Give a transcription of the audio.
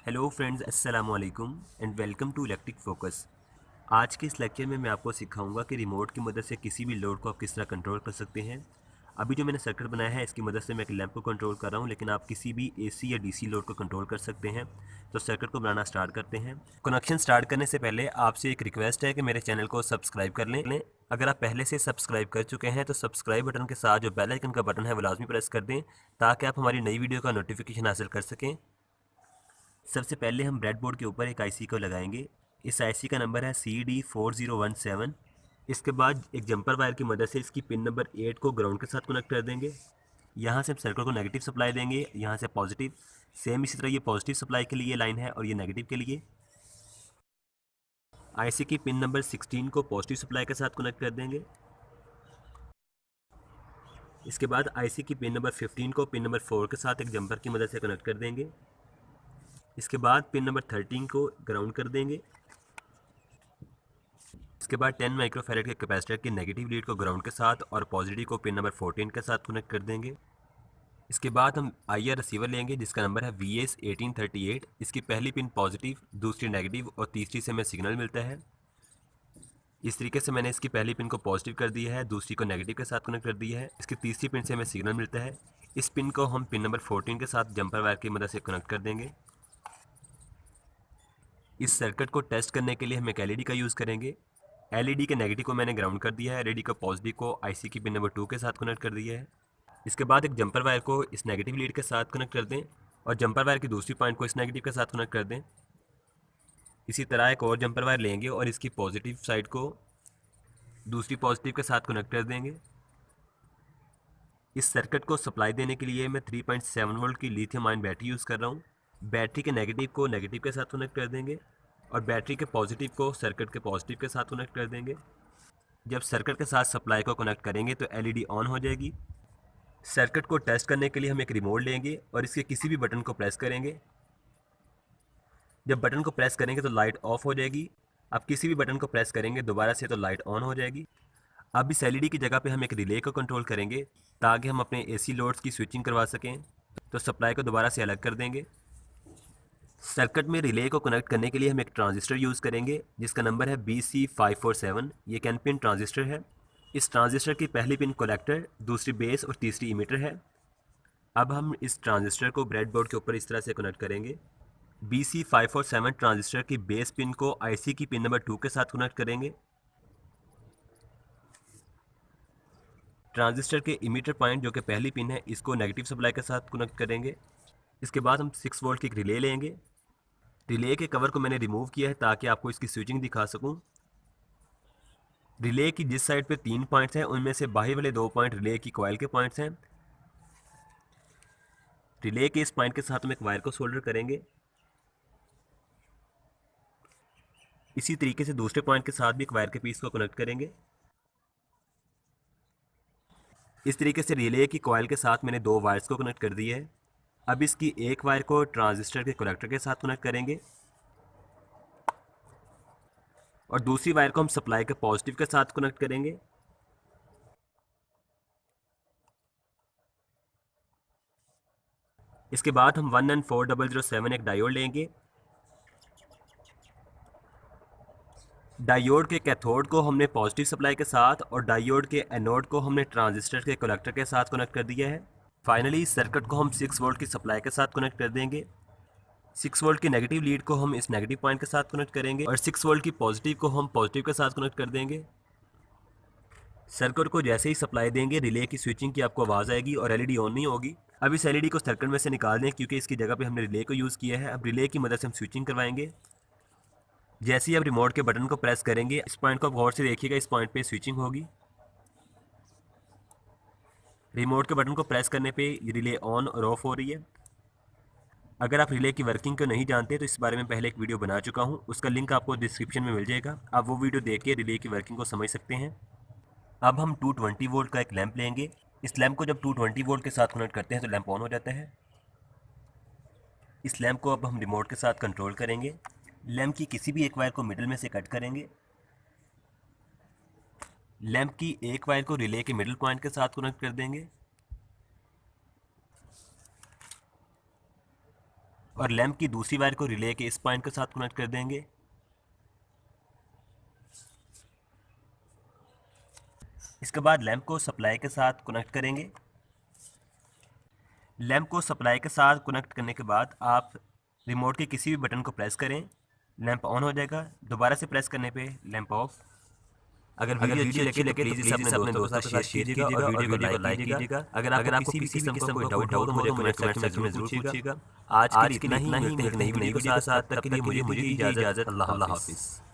Hello friends, अस्सलाम वालेकुम and welcome to electric focus. आज के इस लेक्चर में मैं आपको सिखाऊंगा कि रिमोट की मदद से किसी भी लोड को आप किस तरह कंट्रोल कर सकते हैं। अभी जो मैंने सर्किट बनाया है इसकी मदद से मैं एक लैंप को कंट्रोल कर रहा हूं, लेकिन आप किसी भी एसी या डीसी लोड को कंट्रोल कर सकते हैं। तो सर्किट को बनाना स्टार्ट करते हैं। कनेक्शन स्टार्ट करने से पहले आपसे एक रिक्वेस्ट है कि मेरे चैनल को सब्सक्राइब कर लें। अगर आप पहले से सब्सक्राइब कर चुके हैं तो सब्सक्राइब बटन के साथ जो बेल आइकन का बटन है वो लाजमी प्रेस कर दें, ताकि आप हमारी नई वीडियो का नोटिफिकेशन हासिल कर सकें। सबसे पहले हम ब्रेडबोर्ड के ऊपर एक आईसी को लगाएंगे। इस आईसी का नंबर है CD4017। इसके बाद एक जंपर वायर की मदद से इसकी पिन नंबर 8 को ग्राउंड के साथ कनेक्ट कर देंगे। यहाँ से हम सर्किट को नेगेटिव सप्लाई देंगे, यहाँ से पॉजिटिव। सेम इसी तरह ये पॉजिटिव सप्लाई के लिए लाइन है और ये नेगेटिव के लिए। आईसी की पिन नंबर 16 को पॉजिटिव सप्लाई के साथ कनेक्ट कर देंगे। इसके बाद आईसी की पिन नंबर 15 को पिन नंबर 4 के साथ एक जंपर की मदद से कनेक्ट कर देंगे। इसके बाद पिन नंबर 13 को ग्राउंड कर देंगे। इसके बाद 10 माइक्रोफैरेड के कैपेसिटर की नेगेटिव लीड को ग्राउंड के साथ और पॉजिटिव को पिन नंबर 14 के साथ कनेक्ट कर देंगे। इसके बाद हम IR रिसीवर लेंगे जिसका नंबर है VS1838। इसकी पहली पिन पॉजिटिव, दूसरी नेगेटिव और तीसरी से हमें सिग्नल मिलता है। इस तरीके से मैंने इसकी पहली पिन को पॉजिटिव कर दिया है, दूसरी को नेगेटिव के साथ कनेक्ट कर दिया है। इसकी तीसरी पिन से हमें सिग्नल मिलता है। इस पिन को हम पिन नंबर 14 के साथ जंपर वायर की मदद से कनेक्ट कर देंगे। इस सर्किट को टेस्ट करने के लिए हम एक LED का यूज़ करेंगे। LED के नेगेटिव को मैंने ग्राउंड कर दिया है, LED का पॉजिटिव को IC की पिन नंबर 2 के साथ कनेक्ट कर दिया है। इसके बाद एक जंपर वायर को इस नेगेटिव लीड के साथ कनेक्ट कर दें और जंपर वायर की दूसरी पॉइंट को इस नेगेटिव के साथ कनेक्ट कर दें। इसी तरह एक और जंपर वायर लेंगे और इसकी पॉजिटिव साइड को दूसरी पॉजिटिव के साथ कनेक्ट कर देंगे। इस सर्किट को सप्लाई देने के लिए मैं 3.7 वोल्ट की लिथियम आयन बैटरी यूज़ कर रहा हूँ। बैटरी के नेगेटिव को नेगेटिव के साथ कनेक्ट कर देंगे और बैटरी के पॉजिटिव को सर्किट के पॉजिटिव के साथ कनेक्ट कर देंगे। जब सर्किट के साथ सप्लाई को कनेक्ट करेंगे तो LED ऑन हो जाएगी। सर्किट को टेस्ट करने के लिए हम एक रिमोट लेंगे और इसके किसी भी बटन को प्रेस करेंगे। जब बटन को प्रेस करेंगे तो लाइट ऑफ हो जाएगी। अब किसी भी बटन को प्रेस करेंगे दोबारा से तो लाइट ऑन हो जाएगी। अब इस LED की जगह पे हम एक रिले को कंट्रोल करेंगे ताकि हम अपने AC लोड्स की स्विचिंग करवा सकें। तो सप्लाई को दोबारा से अलग कर देंगे। सर्किट में रिले को कनेक्ट करने के लिए हम एक ट्रांजिस्टर यूज़ करेंगे जिसका नंबर है BC547। ये कैन पिन ट्रांजिस्टर है। इस ट्रांजिस्टर की पहली पिन कलेक्टर, दूसरी बेस और तीसरी इमीटर है। अब हम इस ट्रांजिस्टर को ब्रेडबोर्ड के ऊपर इस तरह से कनेक्ट करेंगे। BC547 ट्रांजिस्टर की बेस पिन को IC की पिन नंबर 2 के साथ कनेक्ट करेंगे। ट्रांजिस्टर के इमीटर पॉइंट जो कि पहली पिन है इसको नेगेटिव सप्लाई के साथ कनेक्ट करेंगे। इसके बाद हम 6 वोल्ट की एक रिले लेंगे। रिले के कवर को मैंने रिमूव किया है ताकि आपको इसकी स्विचिंग दिखा सकूं। रिले की जिस साइड पे 3 पॉइंट्स हैं उनमें से बाहर वाले 2 पॉइंट रिले की कॉइल के पॉइंट्स हैं। रिले के इस पॉइंट के साथ हम एक वायर को सोल्डर करेंगे। इसी तरीके से दूसरे पॉइंट के साथ भी एक वायर के पीस को कनेक्ट करेंगे। इस तरीके से रिले की कॉइल के साथ मैंने 2 वायर्स को कनेक्ट कर दिया है। अब इसकी एक वायर को ट्रांजिस्टर के कलेक्टर के साथ कनेक्ट करेंगे और दूसरी वायर को हम सप्लाई के पॉजिटिव के साथ कनेक्ट करेंगे। इसके बाद हम 1N4007 एक डायोड लेंगे। डायोड के कैथोड को हमने पॉजिटिव सप्लाई के साथ और डायोड के एनोड को हमने ट्रांजिस्टर के कलेक्टर के साथ कनेक्ट कर दिया है। फाइनली इस सर्किट को हम 6 वोल्ट की सप्लाई के साथ कनेक्ट कर देंगे। 6 वोल्ट की नेगेटिव लीड को हम इस नेगेटिव पॉइंट के साथ कनेक्ट करेंगे और 6 वोल्ट की पॉजिटिव को हम पॉजिटिव के साथ कनेक्ट कर देंगे। सर्किट को जैसे ही सप्लाई देंगे रिले की स्विचिंग की आपको आवाज़ आएगी और LED ऑन नहीं होगी। अब इस LED को सर्किट में से निकाल दें क्योंकि इसकी जगह पे हमने रिले को यूज़ किया है। अब रिले की मदद से हम स्विचिंग करवाएंगे। जैसे ही आप रिमोट के बटन को प्रेस करेंगे इस पॉइंट को आप गौर से देखिएगा, इस पॉइंट पे स्विचिंग होगी। रिमोट के बटन को प्रेस करने पे रिले ऑन और ऑफ हो रही है। अगर आप रिले की वर्किंग को नहीं जानते तो इस बारे में पहले एक वीडियो बना चुका हूँ, उसका लिंक आपको डिस्क्रिप्शन में मिल जाएगा। आप वो वीडियो देख के रिले की वर्किंग को समझ सकते हैं। अब हम 220 वोल्ट का एक लैंप लेंगे। इस लैंप को जब 220 वोल्ट के साथ कनेक्ट करते हैं तो लैंप ऑन हो जाता है। इस लैंप को अब हम रिमोट के साथ कंट्रोल करेंगे। लैंप की किसी भी एक वायर को मिडिल में से कट करेंगे। लैंप की एक वायर को रिले के मिडिल पॉइंट के साथ कनेक्ट कर देंगे और लैंप की दूसरी वायर को रिले के इस पॉइंट के साथ कनेक्ट कर देंगे। इसके बाद लैंप को सप्लाई के साथ कनेक्ट करेंगे। लैंप को सप्लाई के साथ कनेक्ट करने के बाद आप रिमोट के किसी भी बटन को प्रेस करें, लैंप ऑन हो जाएगा। दोबारा से प्रेस करने पे लैंप ऑफ। अगर वीडियो अच्छी लगे तो प्लीज़ इसे अपने दोस्तों के साथ शेयर कीजिएगा और वीडियो को लाइक कीजिएगा। अगर आपको किसी भी किस्म का कोई डाउट हो तो मुझे कमेंट सेक्शन में ज़रूर पूछिएगा। आज के लिए इतना ही, मिलते हैं एक नई वीडियो के साथ। तब तक के लिए मुझे दीजिए इजाज़त। अल्लाह हाफ़िज़।